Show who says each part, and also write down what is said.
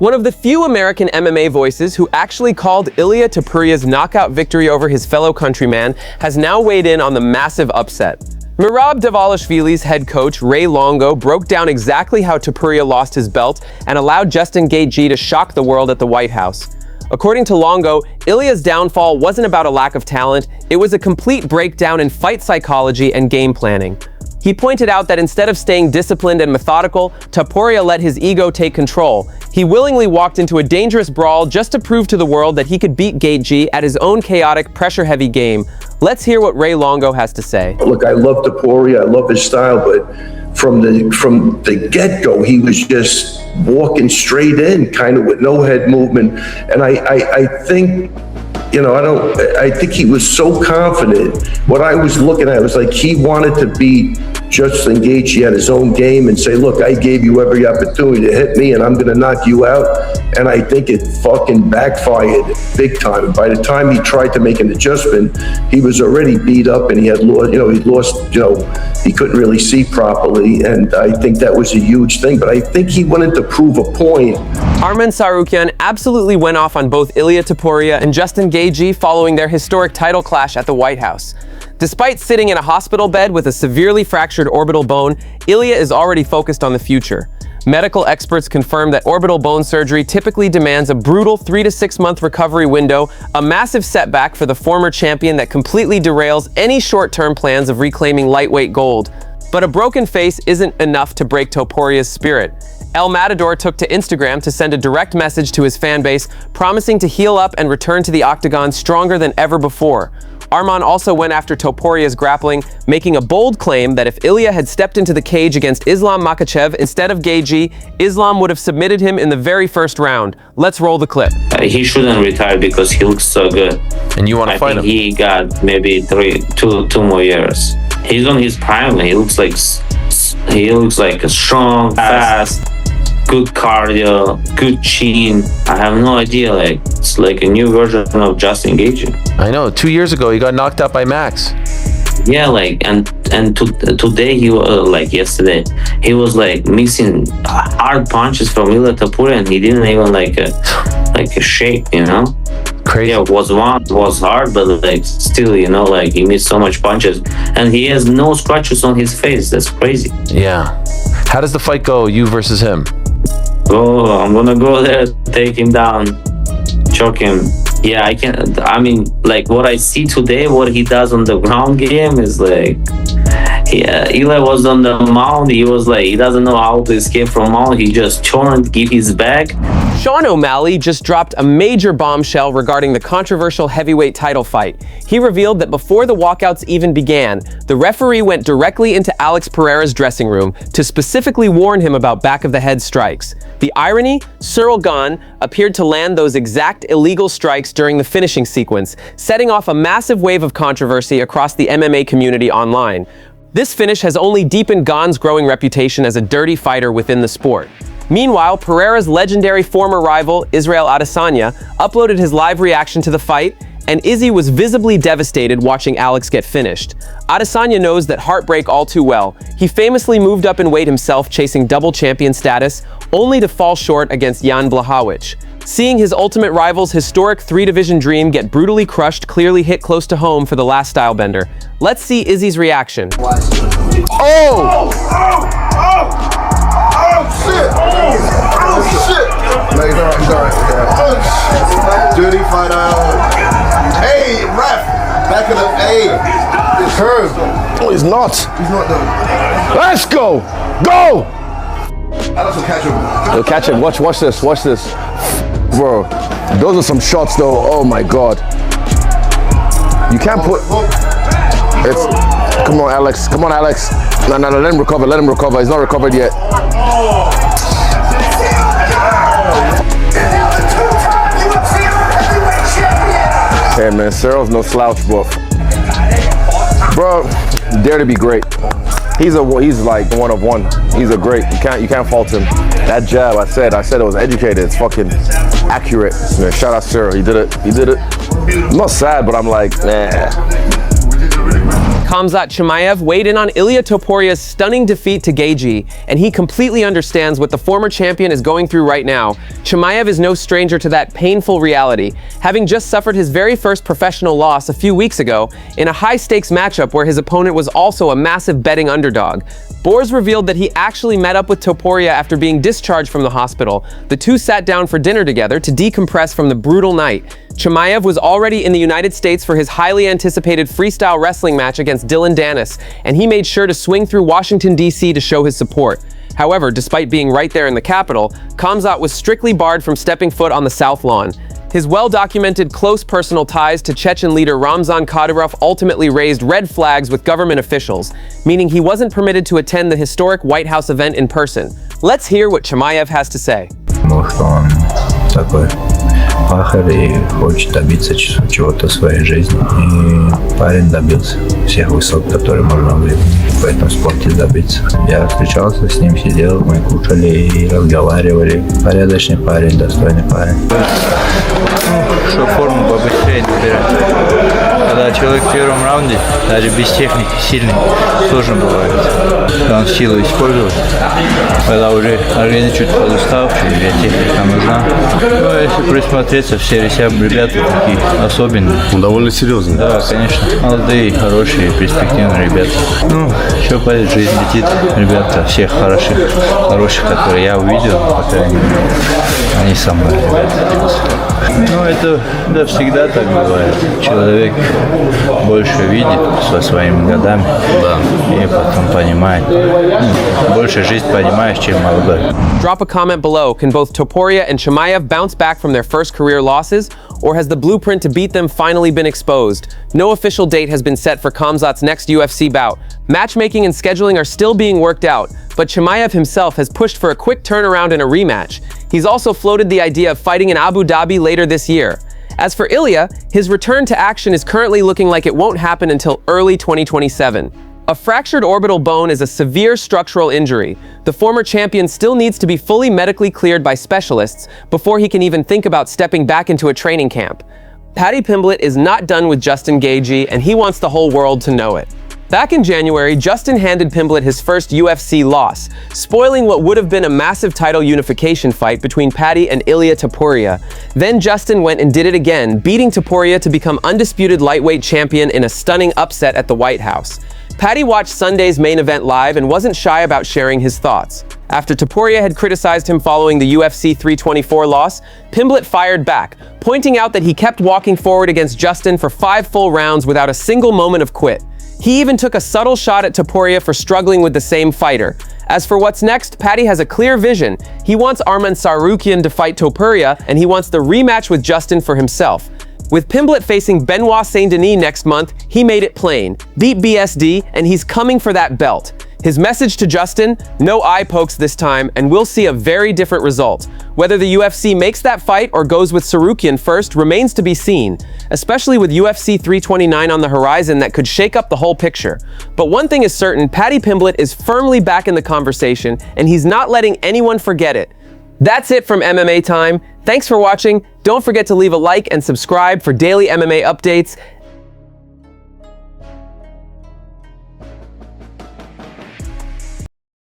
Speaker 1: One of the few American MMA voices who actually called Ilia Topuria's knockout victory over his fellow countryman has now weighed in on the massive upset. Merab Dvalishvili's head coach, Ray Longo, broke down exactly how Topuria lost his belt and allowed Justin Gaethje to shock the world at the White House. According to Longo, Ilia's downfall wasn't about a lack of talent, it was a complete breakdown in fight psychology and game planning. He pointed out that instead of staying disciplined and methodical, Topuria let his ego take control. He willingly walked into a dangerous brawl just to prove to the world that he could beat Gaethje at his own chaotic, pressure-heavy game. Let's hear what Ray Longo has to say.
Speaker 2: Look, I love Topuria, I love his style, but from the get-go, he was just walking straight in, kind of with no head movement. And I think, I think he was so confident. What I was looking at was like he wanted to beat Justin Gaethje at his own game and say, look, I gave you every opportunity to hit me and I'm going to knock you out. And I think it fucking backfired big time. And by the time he tried to make an adjustment, he was already beat up and he had lost, he couldn't really see properly. And I think that was a huge thing. But I think he wanted to prove a point.
Speaker 1: Arman Tsarukyan absolutely went off on both Ilia Topuria and Justin Gaethje following their historic title clash at the White House. Despite sitting in a hospital bed with a severely fractured orbital bone, Ilia is already focused on the future. Medical experts confirm that orbital bone surgery typically demands a brutal 3 to 6 month recovery window, a massive setback for the former champion that completely derails any short-term plans of reclaiming lightweight gold. But a broken face isn't enough to break Topuria's spirit. El Matador took to Instagram to send a direct message to his fan base, promising to heal up and return to the octagon stronger than ever before. Arman also went after Topuria's grappling, making a bold claim that if Ilia had stepped into the cage against Islam Makhachev instead of Gaethje, Islam would have submitted him in the very first round. Let's roll the clip.
Speaker 3: He shouldn't retire because he looks so good.
Speaker 4: And you want to fight him?
Speaker 3: He got maybe two more years. He's on his prime. He looks like a strong, fast, good cardio, good chin. I have no idea. It's like a new version of Justin Gaethje.
Speaker 4: I know. 2 years ago, he got knocked out by Max.
Speaker 3: Yeah, today he was yesterday, he was like hard punches from Ilia Topuria, and he didn't even like a shake,
Speaker 4: Crazy.
Speaker 3: Yeah, was hard, but still, he missed so much punches, and he has no scratches on his face. That's crazy.
Speaker 4: Yeah. How does the fight go, you versus him?
Speaker 3: Oh, I'm gonna go there, take him down, choke him. Yeah, what I see today, what he does on the ground game is Ilia was on the mound. He was he doesn't know how to escape from mound. He just turned, give his back.
Speaker 1: Sean O'Malley just dropped a major bombshell regarding the controversial heavyweight title fight. He revealed that before the walkouts even began, the referee went directly into Alex Pereira's dressing room to specifically warn him about back-of-the-head strikes. The irony? Ciryl Gane appeared to land those exact illegal strikes during the finishing sequence, setting off a massive wave of controversy across the MMA community online. This finish has only deepened Gane's growing reputation as a dirty fighter within the sport. Meanwhile, Pereira's legendary former rival, Israel Adesanya, uploaded his live reaction to the fight, and Izzy was visibly devastated watching Alex get finished. Adesanya knows that heartbreak all too well. He famously moved up in weight himself, chasing double champion status, only to fall short against Jan Blachowicz. Seeing his ultimate rival's historic 3-division dream get brutally crushed clearly hit close to home for the last stylebender. Let's see Izzy's reaction.
Speaker 5: Oh! Shit! Oh shit! No, he's alright. Oh shit! Dirty fighter. Hey, ref! Back of the it's hers.
Speaker 6: No, he's not.
Speaker 5: He's not though.
Speaker 6: Let's go! Go!
Speaker 5: Alex will catch him.
Speaker 6: He'll catch him. Watch this. Bro, those are some shots though. Oh my god. You can't put it's come on Alex. No, let him recover. He's not recovered yet. Hey man, Cyryl's no slouch, bro, dare to be great. He's like one of one. He's a great. You can't fault him. That jab, I said it was educated. It's fucking accurate. Man, shout out Ciryl. He did it. I'm not sad, but I'm like, nah.
Speaker 1: Khamzat Chimaev weighed in on Ilia Topuria's stunning defeat to Gaethje, and he completely understands what the former champion is going through right now. Chimaev is no stranger to that painful reality, having just suffered his very first professional loss a few weeks ago in a high-stakes matchup where his opponent was also a massive betting underdog. Boers revealed that he actually met up with Topuria after being discharged from the hospital. The two sat down for dinner together to decompress from the brutal night. Chimaev was already in the United States for his highly anticipated freestyle wrestling match against Dillon Danis, and he made sure to swing through Washington, D.C. to show his support. However, despite being right there in the capital, Khamzat was strictly barred from stepping foot on the South Lawn. His well-documented close personal ties to Chechen leader Ramzan Kadyrov ultimately raised red flags with government officials, meaning he wasn't permitted to attend the historic White House event in person. Let's hear what Chimaev has to say.
Speaker 7: Пахарь и хочет добиться чего-то в своей жизни. И парень добился всех высот, которые можно в этом спорте добиться. Я встречался с ним, сидел, мы кушали и разговаривали. Порядочный парень, достойный парень. Что форму побыстрее набирать. Когда человек в первом раунде, даже без техники, сильный, сложно бывает. Он силу использовать. Когда уже организм чуть подуставший, или техника нужна. Но если присмотреться, все ребята такие особенные.
Speaker 6: Он довольно серьезный.
Speaker 7: Да, конечно. Молодые, хорошие, перспективные ребята. Ну, что пойдет, жизнь летит. Ребята всех хороших, которые я увидел, по крайней мере, они самые ребята. Ну, это да, всегда так бывает. Человек больше видит со своими годами, да, и потом понимает. Больше жизнь понимаешь, чем молодой.
Speaker 1: Drop a comment below. Can both Topuria and Chimaev bounce back from their first career losses, or has the blueprint to beat them finally been exposed? No official date has been set for Khamzat's next UFC bout. Matchmaking and scheduling are still being worked out, but Chimaev himself has pushed for a quick turnaround and a rematch. He's also floated the idea of fighting in Abu Dhabi later this year. As for Ilia, his return to action is currently looking like it won't happen until early 2027. A fractured orbital bone is a severe structural injury. The former champion still needs to be fully medically cleared by specialists before he can even think about stepping back into a training camp. Paddy Pimblett is not done with Justin Gaethje, and he wants the whole world to know it. Back in January, Justin handed Pimblett his first UFC loss, spoiling what would have been a massive title unification fight between Paddy and Ilia Topuria. Then Justin went and did it again, beating Topuria to become undisputed lightweight champion in a stunning upset at the White House. Paddy watched Sunday's main event live and wasn't shy about sharing his thoughts. After Topuria had criticized him following the UFC 324 loss, Pimblett fired back, pointing out that he kept walking forward against Justin for 5 full rounds without a single moment of quit. He even took a subtle shot at Topuria for struggling with the same fighter. As for what's next, Paddy has a clear vision. He wants Arman Tsarukyan to fight Topuria, and he wants the rematch with Justin for himself. With Pimblett facing Benoit Saint-Denis next month, he made it plain. Beat BSD, and he's coming for that belt. His message to Justin, no eye pokes this time, and we'll see a very different result. Whether the UFC makes that fight or goes with Tsarukyan first remains to be seen, especially with UFC 329 on the horizon that could shake up the whole picture. But one thing is certain, Paddy Pimblett is firmly back in the conversation, and he's not letting anyone forget it. That's it from MMA Time. Thanks for watching. Don't forget to leave a like and subscribe for daily MMA updates.